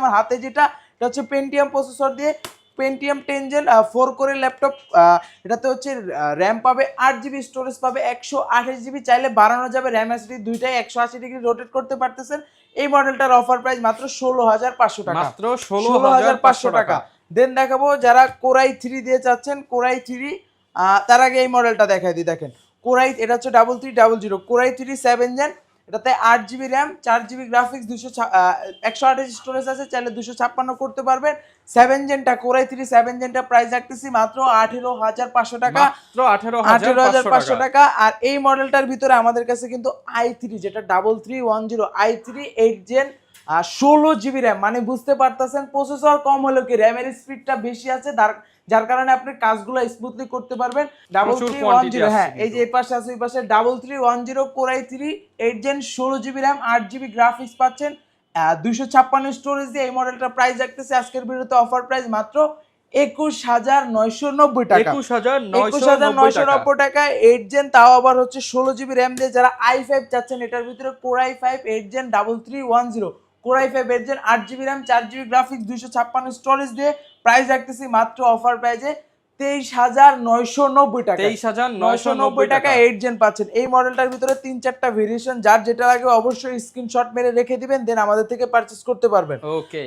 আমার হাতে যেটা, এটা হচ্ছে পেন্টিয়াম প্রসেসর দিয়ে, পেন্টিয়াম 10 জেন 4 কোরের ল্যাপটপ। এটাতে হচ্ছে র্যাম পাবে 8 জিবি, স্টোরেজ পাবে 128 জিবি, চাইলে বাড়ানো যাবে। র্যাম এসডি দুইটাই 180 ডিগ্রি রোটেট করতে পারতেছেন। এই মডেলটার অফার প্রাইস মাত্র 16,500 টাকা, মাত্র 16,500 টাকা। দেন দেখাবো যারা কোরাই 3 দিয়ে চাচ্ছেন, কোরাই 3, তার আগে এই মডেলটা দেখাই দিই। দেখেন কোরাই, এটা হচ্ছে 3300, কোরাই 3 7 জেন, এটাতে 8 GB RAM, 4 GB graphics, 128 storage আছে, চাইলে 256 করতে পারবেন। 7 জেনটা, কোরাই 3 7 জেনটা প্রাইস রাখতেছি মাত্র 18,500 টাকা, মাত্র 18,500 টাকা। আর এই মডেলটার ভিতরে আমাদের কাছে কিন্তু i3, যেটা 3310 i3 8 জেন, 16 জিবি র্যাম, মানে বুঝতে পারতেছেন প্রসেসর কম হলেও কি র্যামের স্পিডটা বেশি আছে, যার কারণে আপনি কাজগুলো স্মুথলি করতে পারবেন। 3310, হ্যাঁ এই যে এই পাশে আছে, এই পাশে 3310 core i 3 8 gen, 16 GB RAM, 8 GB graphics পাচ্ছেন, 256 স্টোরেজ দিয়ে এই মডেলটার প্রাইস রাখতেছে আজকের ভিডিওতে অফার প্রাইস মাত্র 21,990 টাকা, 21,990 টাকা। 8 জেন, তাও আবার হচ্ছে 16 জিবি র্যাম দিয়ে। যারা i5 চাচ্ছেন, এটার ভিতরে core i 5 8 gen 3310, core i 5 8 gen, 8 GB RAM, 4 GB graphics, 256 storage দিয়ে প্রাইস রাখতেছি মাত্র অফার প্রাইসে 23,990 টাকা, 23,990 টাকা 8 জেন পাচ্ছেন। এই মডেলটার ভিতরে 3-4টা ভেরিয়েশন, যার যেটা লাগে অবশ্যই স্ক্রিনশট মেরে রেখে দিবেন, দেন আমাদের থেকে পারচেজ করতে পারবেন। ওকে।